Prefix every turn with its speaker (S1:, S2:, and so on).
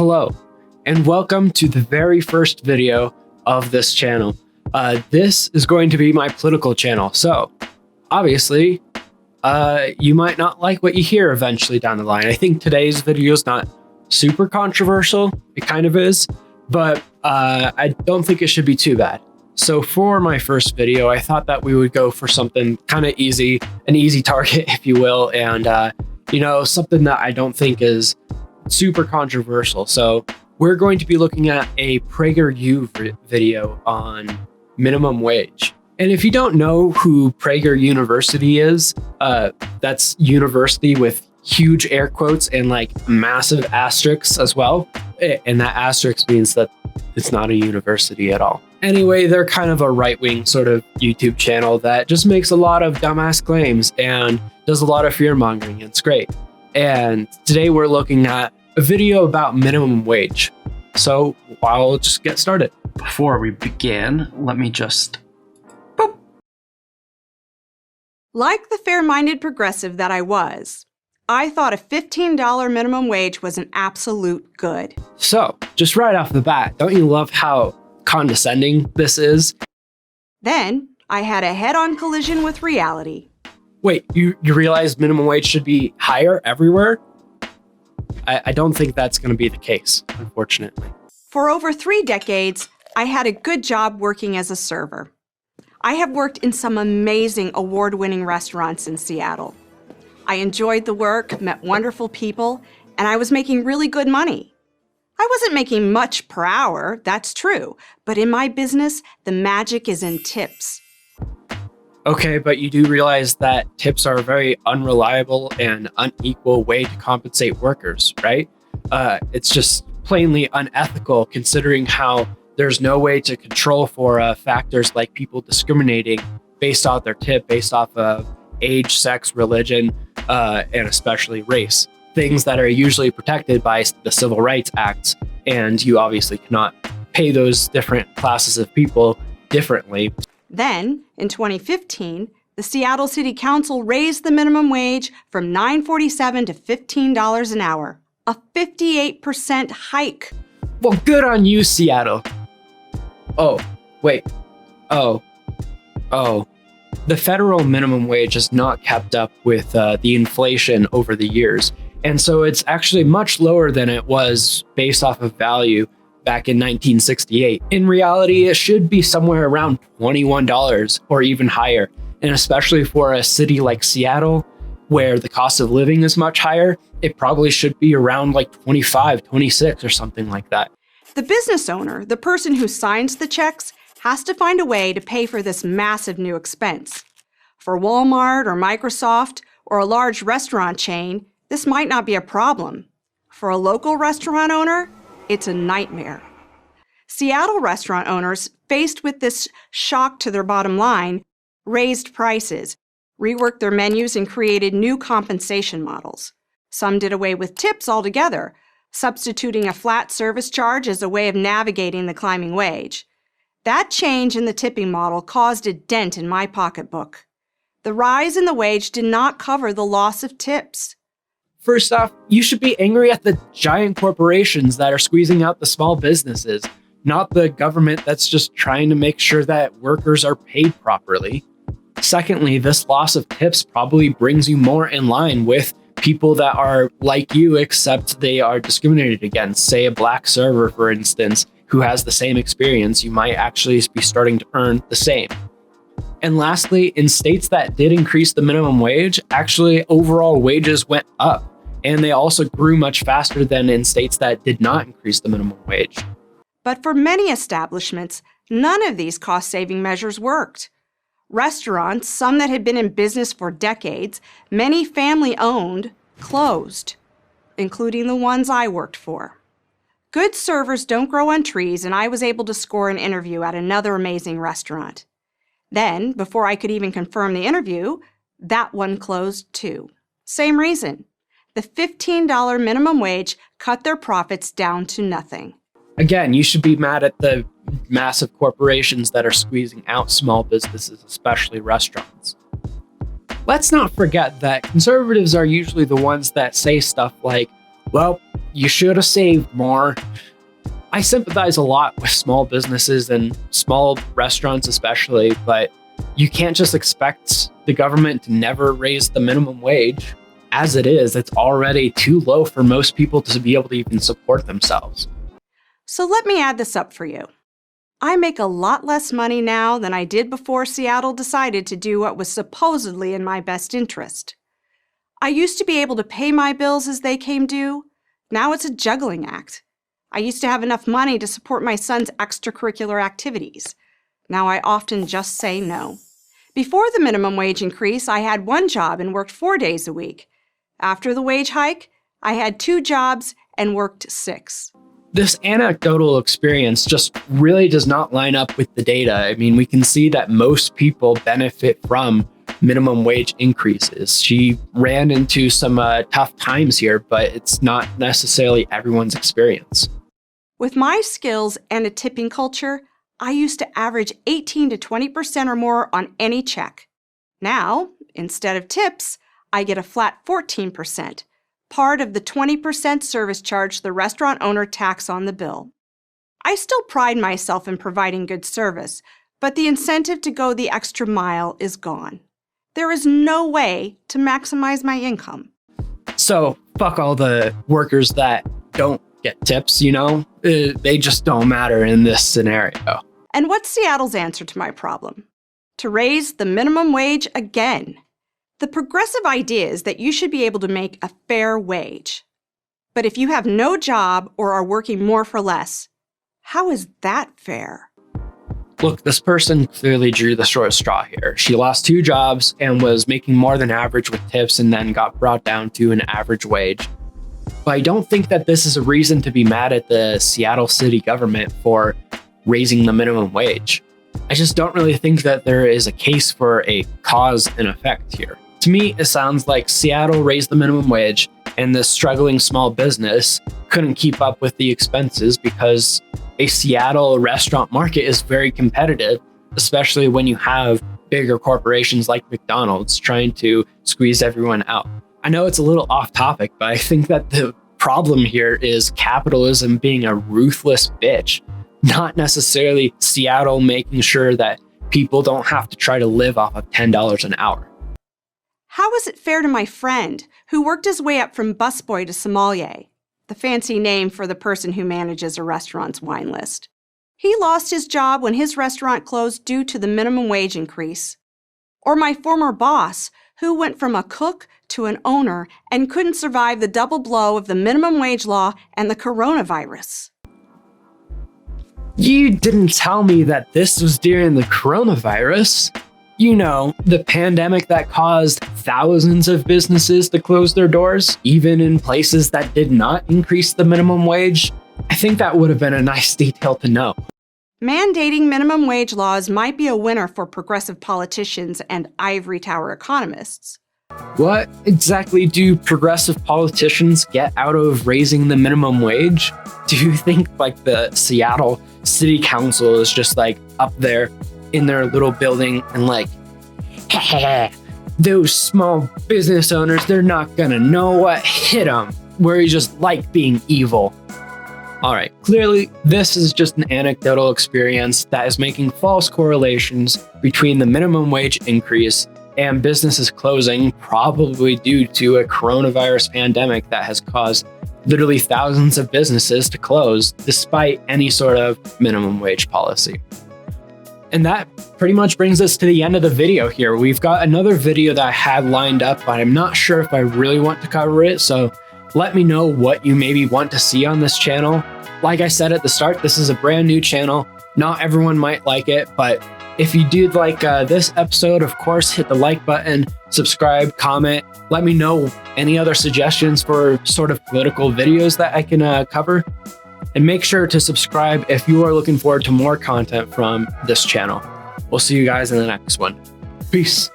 S1: Hello, and welcome to the very first video of this channel. This is going to be my political channel, so obviously, you might not like what you hear eventually down the line. I think today's video is not super controversial. It kind of is, but I don't think it should be too bad. So for my first video, I thought that we would go for something kind of easy, an easy target, if you will, and something that I don't think is super controversial. So we're going to be looking at a PragerU video on minimum wage. And if you don't know who Prager University is, that's university with huge air quotes and like massive asterisks as well. And that asterisk means that it's not a university at all. Anyway, they're kind of a right-wing sort of YouTube channel that just makes a lot of dumbass claims and does a lot of fear-mongering. It's great. And today we're looking at a video about minimum wage. So I'll just get started. Before we begin, let me just... boop.
S2: Like the fair-minded progressive that I was, I thought a $15 minimum wage was an absolute good.
S1: So, just right off the bat, don't you love how condescending this is?
S2: Then, I had a head-on collision with reality.
S1: Wait, you realize minimum wage should be higher everywhere? I don't think that's going to be the case, unfortunately.
S2: For over 3 decades, I had a good job working as a server. I have worked in some amazing award-winning restaurants in Seattle. I enjoyed the work, met wonderful people, and I was making really good money. I wasn't making much per hour, that's true, but in my business, the magic is in tips.
S1: Okay, but you do realize that tips are a very unreliable and unequal way to compensate workers, right? It's just plainly unethical considering how there's no way to control for factors like people discriminating based off their tip, based off of age, sex, religion, and especially race. Things that are usually protected by the Civil Rights Act, and you obviously cannot pay those different classes of people differently.
S2: Then, in 2015, the Seattle City Council raised the minimum wage from $9.47 to $15 an hour, a 58% hike.
S1: Well, good on you, Seattle. Oh, wait. Oh. The federal minimum wage has not kept up with the inflation over the years, and so it's actually much lower than it was based off of value back in 1968. In reality, it should be somewhere around $21 or even higher, and especially for a city like Seattle, where the cost of living is much higher, it probably should be around like 25, 26 or something like that.
S2: The business owner, the person who signs the checks, has to find a way to pay for this massive new expense. For Walmart or Microsoft or a large restaurant chain, this might not be a problem. For a local restaurant owner, it's a nightmare. Seattle restaurant owners, faced with this shock to their bottom line, raised prices, reworked their menus, and created new compensation models. Some did away with tips altogether, substituting a flat service charge as a way of navigating the climbing wage. That change in the tipping model caused a dent in my pocketbook. The rise in the wage did not cover the loss of tips.
S1: First off, you should be angry at the giant corporations that are squeezing out the small businesses, not the government that's just trying to make sure that workers are paid properly. Secondly, this loss of tips probably brings you more in line with people that are like you, except they are discriminated against. Say a black server, for instance, who has the same experience, you might actually be starting to earn the same. And lastly, in states that did increase the minimum wage, actually overall wages went up. And they also grew much faster than in states that did not increase the minimum wage.
S2: But for many establishments, none of these cost-saving measures worked. Restaurants, some that had been in business for decades, many family-owned, closed, including the ones I worked for. Good servers don't grow on trees, and I was able to score an interview at another amazing restaurant. Then, before I could even confirm the interview, that one closed too. Same reason. The $15 minimum wage cut their profits down to nothing.
S1: Again, you should be mad at the massive corporations that are squeezing out small businesses, especially restaurants. Let's not forget that conservatives are usually the ones that say stuff like, well, you should have saved more. I sympathize a lot with small businesses and small restaurants especially, but you can't just expect the government to never raise the minimum wage. As it is, it's already too low for most people to be able to even support themselves.
S2: So let me add this up for you. I make a lot less money now than I did before Seattle decided to do what was supposedly in my best interest. I used to be able to pay my bills as they came due. Now it's a juggling act. I used to have enough money to support my son's extracurricular activities. Now I often just say no. Before the minimum wage increase, I had one job and worked 4 days a week. After the wage hike, I had 2 jobs and worked 6.
S1: This anecdotal experience just really does not line up with the data. I mean, we can see that most people benefit from minimum wage increases. She ran into some tough times here, but it's not necessarily everyone's experience.
S2: With my skills and a tipping culture, I used to average 18 to 20% or more on any check. Now, instead of tips, I get a flat 14%, part of the 20% service charge the restaurant owner tacks on the bill. I still pride myself in providing good service, but the incentive to go the extra mile is gone. There is no way to maximize my income.
S1: So, fuck all the workers that don't get tips, you know? They just don't matter in this scenario.
S2: And what's Seattle's answer to my problem? To raise the minimum wage again. The progressive idea is that you should be able to make a fair wage. But if you have no job or are working more for less, how is that fair?
S1: Look, this person clearly drew the short straw here. She lost 2 jobs and was making more than average with tips and then got brought down to an average wage. But I don't think that this is a reason to be mad at the Seattle city government for raising the minimum wage. I just don't really think that there is a case for a cause and effect here. To me, it sounds like Seattle raised the minimum wage and the struggling small business couldn't keep up with the expenses because a Seattle restaurant market is very competitive, especially when you have bigger corporations like McDonald's trying to squeeze everyone out. I know it's a little off topic, but I think that the problem here is capitalism being a ruthless bitch, not necessarily Seattle making sure that people don't have to try to live off of $10 an hour.
S2: How is it fair to my friend who worked his way up from busboy to sommelier, the fancy name for the person who manages a restaurant's wine list? He lost his job when his restaurant closed due to the minimum wage increase. Or my former boss, who went from a cook to an owner and couldn't survive the double blow of the minimum wage law and the coronavirus.
S1: You didn't tell me that this was during the coronavirus. You know, the pandemic that caused thousands of businesses to close their doors, even in places that did not increase the minimum wage. I think that would have been a nice detail to know.
S2: Mandating minimum wage laws might be a winner for progressive politicians and ivory tower economists.
S1: What exactly do progressive politicians get out of raising the minimum wage? Do you think like the Seattle City Council is just like up there in their little building and like, those small business owners, they're not gonna know what hit them, where you just like being evil? All right, clearly this is just an anecdotal experience that is making false correlations between the minimum wage increase and businesses closing, probably due to a coronavirus pandemic that has caused literally thousands of businesses to close despite any sort of minimum wage policy. And that pretty much brings us to the end of the video here. We've got another video that I had lined up, but I'm not sure if I really want to cover it, so let me know what you maybe want to see on this channel. Like I said at the start, this is a brand new channel. Not everyone might like it, but if you did like this episode, of course, hit the like button, subscribe, comment. Let me know any other suggestions for sort of political videos that I can cover. And make sure to subscribe if you are looking forward to more content from this channel. We'll see you guys in the next one. Peace.